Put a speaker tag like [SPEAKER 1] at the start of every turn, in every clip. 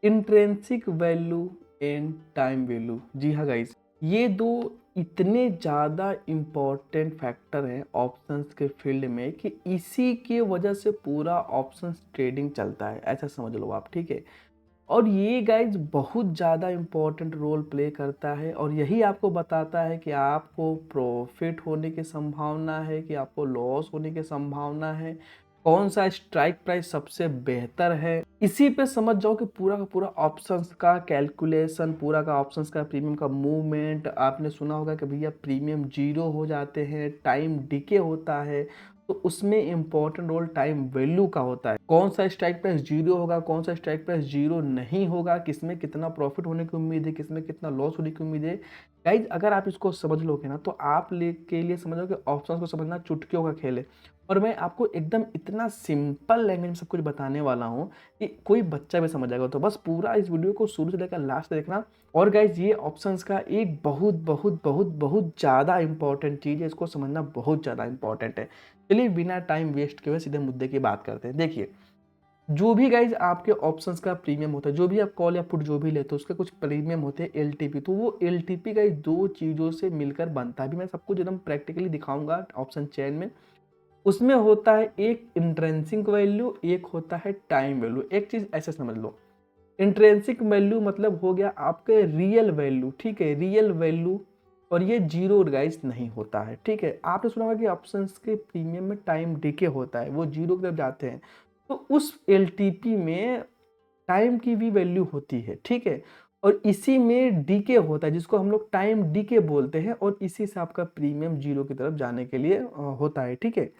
[SPEAKER 1] Intrinsic value and time value. जी हाँ guys, ये दो इतने ज़्यादा इम्पोर्टेंट फैक्टर हैं ऑप्शंस के फील्ड में कि इसी की वजह से पूरा ऑप्शंस ट्रेडिंग चलता है, ऐसा समझ लो आप। ठीक है, और ये गाइज बहुत ज़्यादा इम्पोर्टेंट रोल प्ले करता है और यही आपको बताता है कि आपको प्रॉफिट होने की संभावना है कि आपको लॉस होने की संभावना है, कौन सा स्ट्राइक प्राइस सबसे बेहतर है। इसी पे समझ जाओ कि पूरा का पूरा ऑप्शंस का कैलकुलेशन, पूरा का ऑप्शंस का प्रीमियम का मूवमेंट। आपने सुना होगा कि भैया प्रीमियम जीरो हो जाते हैं, टाइम डिके होता है, तो उसमें इंपॉर्टेंट रोल टाइम वैल्यू का होता है। कौन सा स्ट्राइक प्राइस जीरो होगा, कौन सा स्ट्राइक प्राइस जीरो नहीं होगा, किसमें कितना प्रॉफिट होने की उम्मीद है, किसमें कितना लॉस होने की उम्मीद है। गाइज अगर आप इसको समझ लोगे ना तो आप के लिए समझो कि ऑप्शंस को समझना चुटकियों का खेल है। और मैं आपको एकदम इतना सिंपल लैंग्वेज में सब कुछ बताने वाला हूँ कि कोई बच्चा भी समझ जाएगा। तो बस पूरा इस वीडियो को शुरू से लेकर लास्ट तक देखना। और गाइज ये ऑप्शंस का एक बहुत बहुत बहुत बहुत ज़्यादा इंपॉर्टेंट चीज़ है, इसको समझना बहुत ज़्यादा इंपॉर्टेंट है। चलिए बिना टाइम वेस्ट किए हुए सीधे मुद्दे की बात करते हैं। देखिए, जो भी गाइज आपके ऑप्शंस का प्रीमियम होता है, जो भी आप कॉल या पुट जो भी लेते हो उसके कुछ प्रीमियम होते हैं एलटीपी। तो वो एलटीपी गाइज दो चीज़ों से मिलकर बनता है। अभी मैं सब कुछ एकदम प्रैक्टिकली दिखाऊंगा ऑप्शन चेन में। उसमें होता है एक इंट्रेंसिक वैल्यू, एक होता है टाइम वैल्यू। एक चीज ऐसे समझ लो, इंट्रेंसिक वैल्यू मतलब हो गया आपके रियल वैल्यू। ठीक है, रियल वैल्यू, और ये जीरो गाइस नहीं होता है। ठीक है, आपने सुना होगा कि ऑप्शंस के प्रीमियम में टाइम डिके होता है, वो जीरो की तरफ जाते हैं। तो उस एलटीपी में टाइम की भी वैल्यू होती है। ठीक है, और इसी में डीके होता है जिसको हम लोग टाइम डीके बोलते हैं, और इसी से आपका प्रीमियम जीरो की तरफ जाने के लिए होता है। ठीक है,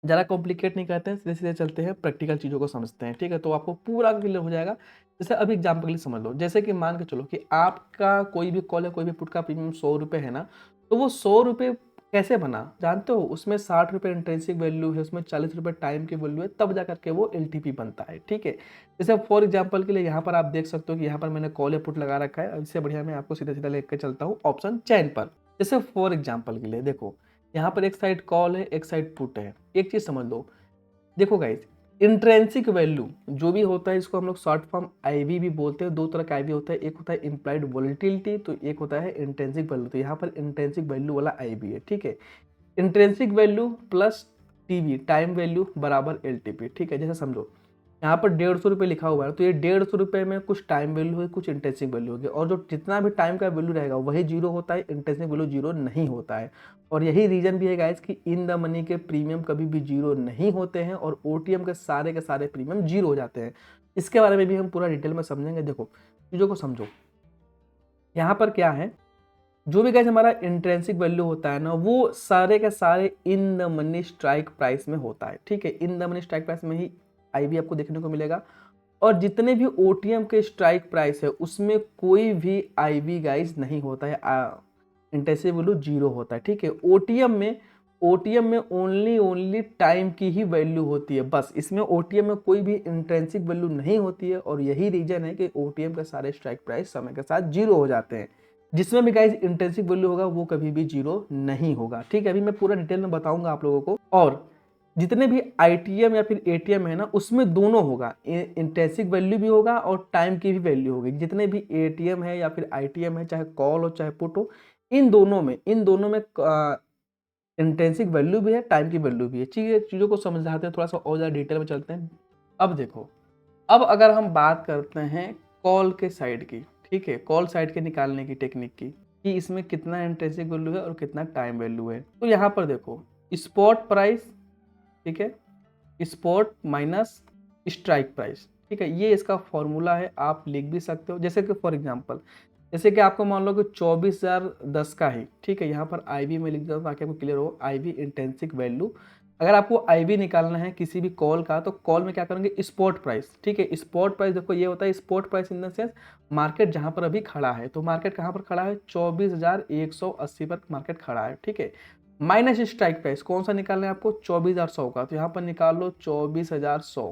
[SPEAKER 1] ज़्यादा कॉम्प्लिकेट नहीं करते हैं, सीधे सीधे चलते हैं, प्रैक्टिकल चीज़ों को समझते हैं। ठीक है, तो आपको पूरा क्लियर हो जाएगा। जैसे अभी एग्जाम्पल के लिए समझ लो, जैसे कि मान के चलो कि आपका कोई भी कॉल या कोई भी पुट का प्रीमियम 100 रुपये है ना। तो वो 100 रुपये कैसे बना जानते हो? उसमें 60 रुपये इंट्रिंसिक वैल्यू है, उसमें 40 रुपये टाइम की वैल्यू है, तब जा करके वो एलटीपी बनता है। ठीक है, जैसे फॉर एग्जाम्पल के लिए यहाँ पर आप देख सकते हो कि यहाँ पर मैंने कॉल या पुट लगा रखा है। इससे बढ़िया मैं आपको सीधा सीधा लेकर चलता हूँ ऑप्शन चैन पर। जैसे फॉर एग्जाम्पल के लिए देखो, यहाँ पर एक साइड कॉल है, एक साइड पुट है। एक चीज समझ लो, देखो गाइस, इंट्रेंसिक वैल्यू जो भी होता है इसको हम लोग शॉर्ट फॉर्म आईवी भी बोलते हैं। दो तरह का आईवी होता है, एक होता है इम्प्लाइड वोलेटिलिटी, तो एक होता है इंट्रेंसिक वैल्यू। तो यहाँ पर इंट्रेंसिक वैल्यू वाला आईवी है। ठीक है, intrinsic value plus TV time value बराबर एलटीपी। ठीक है, जैसे समझो यहाँ पर 150 रुपये लिखा हुआ है, तो ये 150 रुपये में कुछ टाइम वैल्यू है, कुछ इंट्रेंसिक वैल्यू होगी, और जो जितना भी टाइम का वैल्यू रहेगा वही जीरो होता है, इंट्रेंसिक वैल्यू जीरो नहीं होता है। और यही रीजन भी है गाइस कि इन द मनी के प्रीमियम कभी भी जीरो नहीं होते हैं, और ओटीएम के सारे प्रीमियम जीरो हो जाते हैं। इसके बारे में भी हम पूरा डिटेल में समझेंगे। देखो चीज़ों को समझो, यहाँ पर क्या है, जो भी गाइस हमारा इंट्रेंसिक वैल्यू होता है ना, वो सारे के सारे in the money strike price में होता है। ठीक है, in the money strike price में ही आईवी आपको देखने को मिलेगा। और जितने भी ओटीएम के स्ट्राइक प्राइस है उसमें कोई भी आईवी गाइस नहीं होता है, इंटेंसिव वैल्यू जीरो होता है। ठीक है, ओटीएम में ओनली ओनली टाइम की ही वैल्यू होती है बस। इसमें ओटीएम में कोई भी इंट्रेंसिक वैल्यू नहीं होती है, और यही रीजन है कि ओटीएम के सारे स्ट्राइक प्राइस समय के साथ जीरो हो जाते हैं। जिसमें भी गाइस इंट्रेंसिक वैल्यू होगा वो कभी भी जीरो नहीं होगा। ठीक है, अभी मैं पूरा डिटेल में बताऊंगा आप लोगों को। और जितने भी आईटीएम या फिर एटीएम है ना, उसमें दोनों होगा, इंट्रिंसिक वैल्यू भी होगा और टाइम की भी वैल्यू होगी। जितने भी एटीएम है या फिर आईटीएम है, चाहे कॉल हो चाहे पुट हो, इन दोनों में इंट्रिंसिक वैल्यू भी है, टाइम की वैल्यू भी है। चीज़ों को समझाते हैं, थोड़ा सा और ज़्यादा डिटेल में चलते हैं। अब देखो, अब अगर हम बात करते हैं कॉल के साइड की, ठीक है, कॉल साइड के निकालने की टेक्निक की, कि इसमें कितना इंट्रिंसिक वैल्यू है और कितना टाइम वैल्यू है। तो यहाँ पर देखो, स्पॉट प्राइस, ठीक है, स्पॉट माइनस स्ट्राइक प्राइस। ठीक है, ये इसका फॉर्मूला है, आप लिख भी सकते हो। जैसे कि फॉर एग्जांपल, जैसे कि आपको मान लो कि 24,010 का है। ठीक है, यहाँ पर आईवी में लिख देता हूँ ताकि आपको क्लियर हो, आईवी इंटेंसिक वैल्यू। अगर आपको आईवी निकालना है किसी भी कॉल का, तो कॉल में क्या करेंगे, स्पॉट प्राइस। ठीक है, स्पॉट प्राइस देखो ये होता है spot price in the sense market जहाँ पर अभी खड़ा है। तो मार्केट कहाँ पर खड़ा है, 24,180 पर मार्केट खड़ा है। ठीक है, माइनस स्ट्राइक प्राइस कौन सा निकालना है आपको, 24,100 का। तो यहाँ पर निकाल लो 24,100,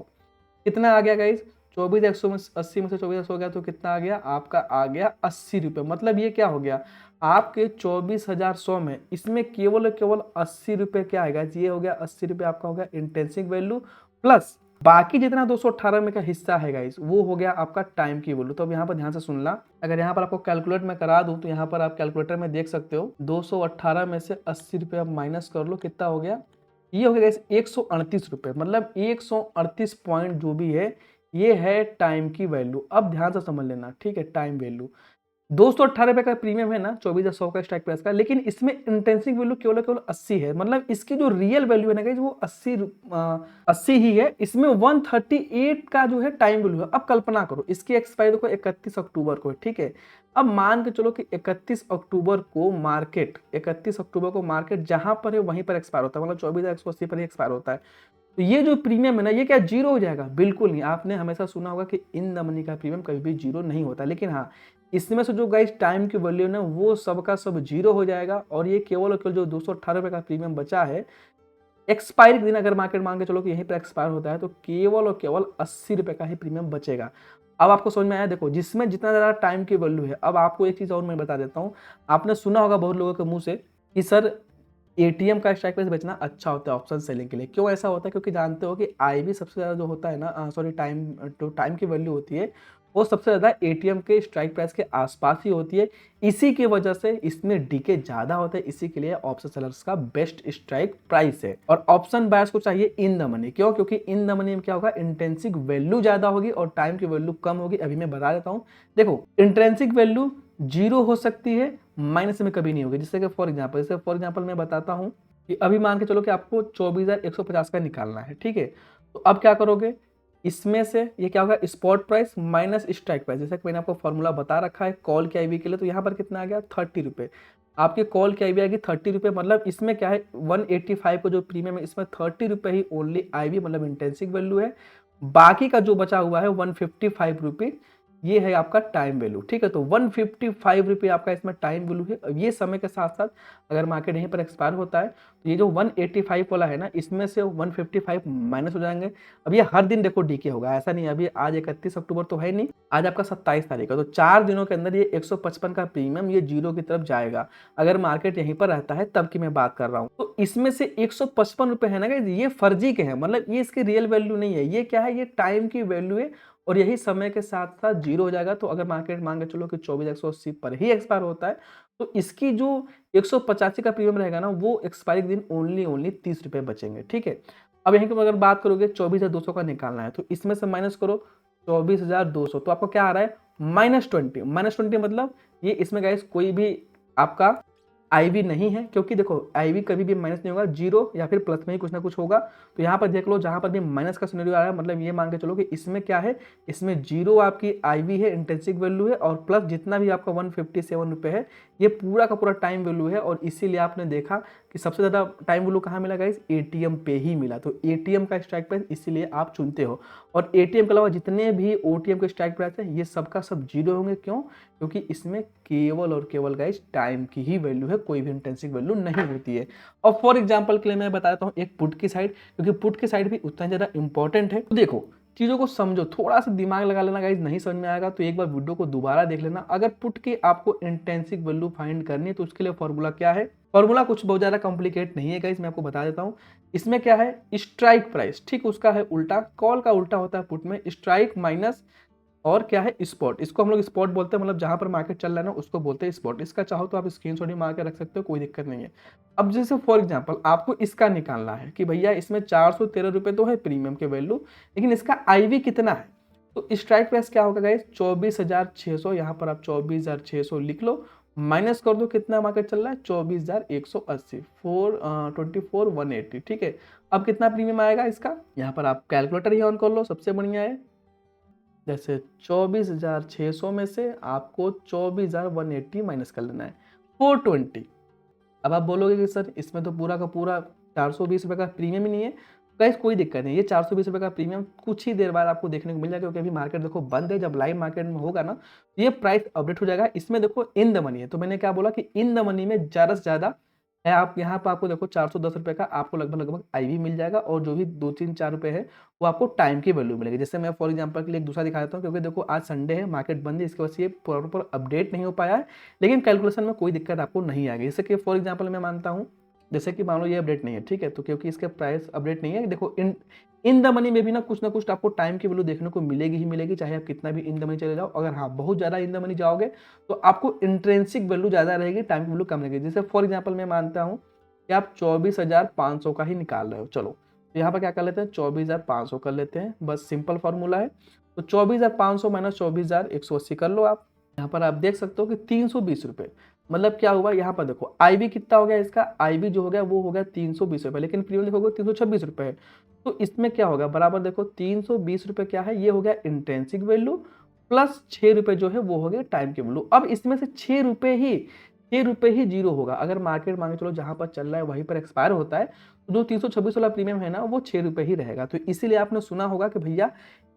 [SPEAKER 1] कितना आ गया गाइस, 24,180 में से 24,100 गया तो कितना आ गया आपका, आ गया 80 रुपये। मतलब ये क्या हो गया, आपके 24,100 में इसमें केवल केवल 80 रुपये क्या आएगा, ये हो गया 80 रुपये आपका हो गया इंटेंसिक वैल्यू प्लस बाकी जितना 218 में का हिस्सा है गाइस वो हो गया आपका टाइम की वैल्यू। तो अब यहाँ पर ध्यान से सुनना, अगर यहाँ पर आपको कैलकुलेट में करा दूं तो यहाँ पर आप कैलकुलेटर में देख सकते हो 218 में से 80 रुपये आप माइनस कर लो, कितना हो गया, ये हो गया गाइस 138 रुपये, मतलब 138 पॉइंट जो भी है ये है टाइम की वैल्यू। अब ध्यान से समझ लेना, ठीक है, टाइम वैल्यू 218 का प्रीमियम है ना 24,100 का स्ट्राइक प्राइस का, लेकिन इसमें इंटेंसिव वैल्यू केवल केवल 80 है, मतलब इसकी जो रियल वैल्यू है ना गाइस वो 80 ही है। इसमें 138 का जो है टाइम वैल्यू है। अब कल्पना करो इसकी एक्सपायरी देखो 31 अक्टूबर को है, ठीक है। अब मान के चलो कि 31 अक्टूबर को मार्केट जहां पर है वहीं पर एक्सपायर होता है, मतलब 24,180 पर ही एक्सपायर होता है। तो ये जो प्रीमियम है ना ये क्या जीरो हो जाएगा? बिल्कुल नहीं। आपने हमेशा सुना होगा कि इन द मनी का प्रीमियम कभी भी जीरो नहीं होता, लेकिन हाँ इसमें से जो गाइस टाइम की वैल्यू है ना वो सबका सब जीरो हो जाएगा, और ये केवल और केवल जो 218 का प्रीमियम बचा है एक्सपायरी के दिन, अगर मार्केट मान के चलो कि यहीं पर एक्सपायर होता है तो केवल और केवल 80 रुपये का ही प्रीमियम बचेगा। अब आपको समझ में आया? देखो जिसमें जितना ज़्यादा टाइम की वैल्यू है। अब आपको एक चीज़ और मैं बता देता हूँ, आपने सुना होगा बहुत लोगों के मुंह से कि सर एटीएम का स्ट्राइक प्राइस बेचना अच्छा होता है ऑप्शन सेलिंग के लिए। क्यों ऐसा होता है? क्योंकि जानते हो कि आईवी सबसे ज़्यादा जो होता है ना, सॉरी टाइम की वैल्यू होती है वो सबसे ज़्यादा एटीएम के स्ट्राइक प्राइस के आसपास ही होती है। इसी की वजह से इसमें डीके ज़्यादा होता है, इसी के लिए ऑप्शन सेलर्स का बेस्ट स्ट्राइक प्राइस है। और ऑप्शन बायर्स को चाहिए इन द मनी। क्यों? क्योंकि इन द मनी में क्या होगा, इंट्रिंसिक वैल्यू ज़्यादा होगी और टाइम की वैल्यू कम होगी। अभी मैं बता देता हूँ। देखो इंट्रिंसिक वैल्यू जीरो हो सकती है, माइनस में कभी नहीं होगी। जैसे कि फॉर एग्जाम्पल मैं बताता हूँ कि अभी मान के चलो कि आपको 24,150 का निकालना है, ठीक है। तो अब क्या करोगे, इसमें से ये क्या होगा, spot price minus strike price. जैसे कि मैंने आपको फॉर्मूला बता रखा है कॉल के आईवी के लिए, तो यहाँ पर कितना आ गया 30 रुपये। आपके कॉल की आईवी आएगी 30 रुपये, मतलब इसमें क्या है 185 को जो प्रीमियम है इसमें 30 रुपये ही ओनली आईवी मतलब इंटेंसिव वैल्यू है। बाकी का जो बचा हुआ है 155 रुपये ये है आपका टाइम वैल्यू, ठीक है। तो 155 रुपये आपका इसमें टाइम वैल्यू है। अब ये समय के साथ साथ अगर मार्केट यहीं पर एक्सपायर होता है तो ये जो 185 वाला है ना इसमें से 155 माइनस हो जाएंगे। अब ये हर दिन देखो डीके होगा, ऐसा नहीं। अभी आज 31 अक्टूबर तो है नहीं, आज आपका 27 तारीख है, तो 4 दिनों के अंदर ये 155 का प्रीमियम ये जीरो की तरफ जाएगा। अगर मार्केट यहीं पर रहता है तब की मैं बात कर रहा हूँ। तो इसमें से 155 रुपये है ना ये फर्जी के हैं, मतलब ये इसकी रियल वैल्यू नहीं है। ये क्या है, ये टाइम की वैल्यू है और यही समय के साथ साथ जीरो हो जाएगा। तो अगर मार्केट मान के चलो कि 24,180 पर ही एक्सपायर होता है तो इसकी जो 185 का प्रीमियम रहेगा ना वो एक्सपायरी के दिन ओनली 30 रुपये बचेंगे, ठीक है। अब यहीं पर अगर बात करोगे 24,200 का निकालना है तो इसमें से माइनस करो 24,200, तो आपको क्या आ रहा है -20 मतलब ये इसमें गाइस कोई भी आपका आईवी नहीं है, क्योंकि देखो आईवी कभी भी माइनस नहीं होगा, जीरो या फिर प्लस में ही कुछ ना कुछ होगा। तो यहाँ पर देख लो जहाँ पर भी माइनस का सिनेरियो आ रहा है मतलब ये मान के चलो कि इसमें क्या है, इसमें जीरो आपकी आईवी है, इंटेंसिक वैल्यू है, और प्लस जितना भी आपका 157 रुपये है ये पूरा का पूरा टाइम वैल्यू है। और इसीलिए आपने देखा कि सबसे ज़्यादा टाइम वैल्यू कहाँ मिला गाइस, एटीएम पे ही मिला। तो एटीएम का स्ट्राइक प्राइस इसीलिए आप चुनते हो। और एटीएम के अलावा जितने भी ओटीएम के स्ट्राइक प्राइस है ये सबका सब जीरो होंगे। क्यों? क्योंकि इसमें केवल और केवल गाइस टाइम की ही वैल्यू है, कोई भी इंटेंसिक वैल्यू नहीं होती है। और फॉर एग्जांपल के लिए मैं बता देता हूँ एक पुट की साइड, क्योंकि पुट की साइड भी उतना ज़्यादा इंपॉर्टेंट है। तो देखो चीज़ों को समझो, थोड़ा सा दिमाग लगा लेना गाइस, नहीं समझ में आएगा तो एक बार वीडियो को दोबारा देख लेना। अगर पुट की आपको इंटेंसिक वैल्यू फाइंड करनी है तो उसके लिए फॉर्मूला क्या है, फॉर्मूला कुछ बहुत ज़्यादा कॉम्प्लिकेट नहीं है गाइस, मैं आपको बता देता हूँ। इसमें क्या है, स्ट्राइक प्राइस, ठीक उसका है उल्टा, कॉल का उल्टा होता है पुट में, स्ट्राइक माइनस और क्या है स्पॉट। इसको हम लोग स्पॉट बोलते हैं, मतलब जहां पर मार्केट चल रहा है ना उसको बोलते हैं स्पॉट। इसका चाहो तो आप स्क्रीनशॉट ही मार के रख सकते हो, कोई दिक्कत नहीं है। अब जैसे फॉर एग्जांपल आपको इसका निकालना है कि भैया इसमें 413 रुपये तो है प्रीमियम के वैल्यू, लेकिन इसका आईवी कितना है। तो स्ट्राइक प्राइस क्या होगा गाइस, 24,600। यहाँ पर आप 24,600 लिख लो, माइनस कर दो कितना मार्केट चल रहा है 24,180, 424,180, ठीक है। अब कितना प्रीमियम आएगा इसका, यहाँ पर आप कैलकुलेटर ही ऑन कर लो, सबसे बढ़िया है। जैसे 24,600 में से आपको 24,180 माइनस कर लेना है 420। अब आप बोलोगे कि सर इसमें तो पूरा का पूरा 420 रुपये का प्रीमियम ही नहीं है। गाइस कोई दिक्कत नहीं, ये 420 रुपये का प्रीमियम कुछ ही देर बाद आपको देखने को मिल जाएगा, क्योंकि अभी मार्केट देखो बंद है। जब लाइव मार्केट में होगा ना तो ये प्राइस अपडेट हो जाएगा। इसमें देखो इन द मनी है, तो मैंने क्या बोला कि इन द मनी में ज़्यादा से ज़्यादा है। आप यहाँ पर आपको देखो 410 रुपये का आपको लगभग आईवी मिल जाएगा, और जो भी 2-3-4 रुपये है वो आपको टाइम की वैल्यू मिलेगी। जैसे मैं फॉर एग्जांपल के लिए एक दूसरा दिखा देता हूँ, क्योंकि देखो आज संडे है, मार्केट बंद है, इसके वजह से ये प्रॉपर अपडेट नहीं हो पाया है, लेकिन कैलकुलेशन में कोई दिक्कत आपको नहीं आएगी। जैसे कि फॉर एग्जांपल मैं मानता हूँ जैसे कि मान लो ये अपडेट नहीं है, ठीक है, तो क्योंकि इसका प्राइस अपडेट नहीं है, देखो इन द मनी में भी ना कुछ आपको टाइम की वैल्यू देखने को मिलेगी ही मिलेगी, चाहे आप कितना भी इन द मनी चले जाओ। अगर हाँ बहुत ज़्यादा इन द मनी जाओगे तो आपको इंट्रेंसिक वैल्यू ज़्यादा रहेगी, टाइम की वैल्यू कम रहेगी। जैसे फॉर एग्जाम्पल मैं मानता हूँ कि आप 24,500 का ही निकाल रहे हो, चलो तो यहाँ पर क्या कर लेते हैं, 24,500 कर लेते हैं, बस सिंपल फार्मूला है। तो 24,500 माइनस 24,180 कर लो आप। यहाँ पर आप देख सकते हो कि 320 रुपये, मतलब क्या हुआ यहाँ पर देखो आईबी कितना हो गया, इसका आईबी जो हो गया वो हो गया 320 रुपये, लेकिन प्रीमियम लिखोगे 326 रुपये है। तो इसमें क्या होगा, बराबर देखो 320 रुपये क्या है, ये हो गया इंट्रेंसिक वैल्यू प्लस 6 रुपये जो है वो हो गया टाइम की वैल्यू। अब इसमें से 6 रुपये ही जीरो होगा। अगर मार्केट मांगे चलो जहां पर चल रहा है वहीं पर एक्सपायर होता है, तो जो 326 वाला प्रीमियम है ना वो 6 रुपये ही रहेगा। तो इसीलिए आपने सुना होगा कि भैया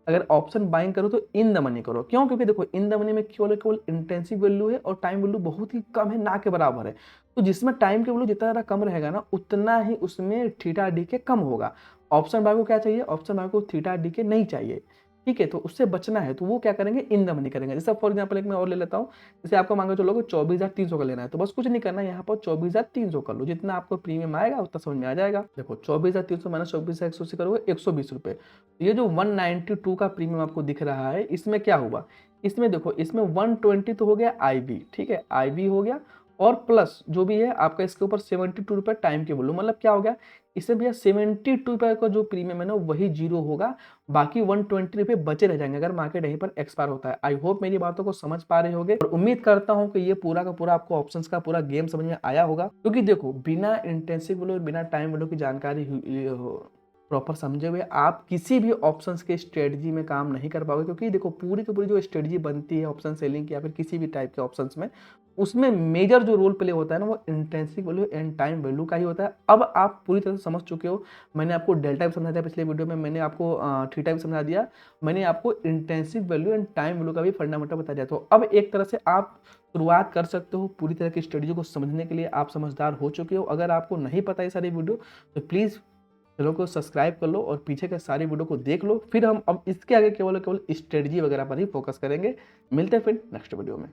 [SPEAKER 1] अगर ऑप्शन बाइंग करो तो इन द मनी करो। क्यों? क्योंकि देखो इन द मनी में केवल इंटेंसिव वैल्यू है और टाइम वैल्यू बहुत ही कम है, ना के बराबर है। तो जिसमें टाइम की वैल्यू जितना ज़्यादा कम रहेगा ना उतना ही उसमें थीटा डी के कम होगा। ऑप्शन बाय को क्या चाहिए, ऑप्शन बाय को थीटा डी के नहीं चाहिए, ठीक है, तो उससे बचना है तो वो क्या करेंगे, इन द मनी करेंगे। जैसे फॉर एग्जाम्पल एक मैं और ले लेता हूँ, जैसे आपको मांगे चलो 24,300 का लेना है, तो बस कुछ नहीं करना है, यहाँ पर 24,300 कर लो, जितना आपको प्रीमियम आएगा उतना समझ में आ जाएगा। देखो 24,300 माइनस 24,180 करोगे 120 रुपये। ये जो 192 का प्रीमियम आपको दिख रहा है, इसमें क्या हुआ, इसमें देखो इसमें 120 तो हो गया आईबी, ठीक है, आईबी हो गया, और प्लस जो भी है आपका इसके ऊपर 72 रुपये टाइम के बोलो, मतलब क्या हो गया, इसमें भैया 72 रुपये का जो प्रीमियम है ना वही जीरो होगा, बाकी 120 रुपये बचे रह जाएंगे अगर मार्केट यहीं पर एक्सपायर होता है। आई होप मेरी बातों को समझ पा रहे होगे, और उम्मीद करता हूं कि ये पूरा का पूरा आपको ऑप्शंस का पूरा गेम समझ में आया होगा। क्योंकि देखो बिना इंटेंसिव वैल्यू और बिना टाइम वैल्यू की जानकारी प्रॉपर समझे हुए आप किसी भी ऑप्शंस के स्ट्रेटजी में काम नहीं कर पाओगे। क्योंकि देखो पूरी की पूरी जो स्ट्रेटजी बनती है ऑप्शन सेलिंग की या फिर किसी भी टाइप के ऑप्शंस में, उसमें मेजर जो रोल प्ले होता है ना वो intrinsic value and time value का ही होता है। अब आप पूरी तरह से समझ चुके हो, मैंने आपको डेल्टा भी समझा दिया पिछले वीडियो में, मैंने आपको थीटा भी समझा दिया, मैंने आपको intrinsic value and time value का भी फंडामेंटल बता दिया। तो अब एक तरह से आप शुरुआत कर सकते हो पूरी तरह की स्ट्रेटजी को समझने के लिए, आप समझदार हो चुके हो। अगर आपको नहीं पता ये सारी वीडियो तो प्लीज़ चैनल को सब्सक्राइब कर लो और पीछे के सारी वीडियो को देख लो, फिर हम अब इसके आगे केवल स्ट्रेटजी वगैरह पर ही फोकस करेंगे। मिलते हैं फिर नेक्स्ट वीडियो में।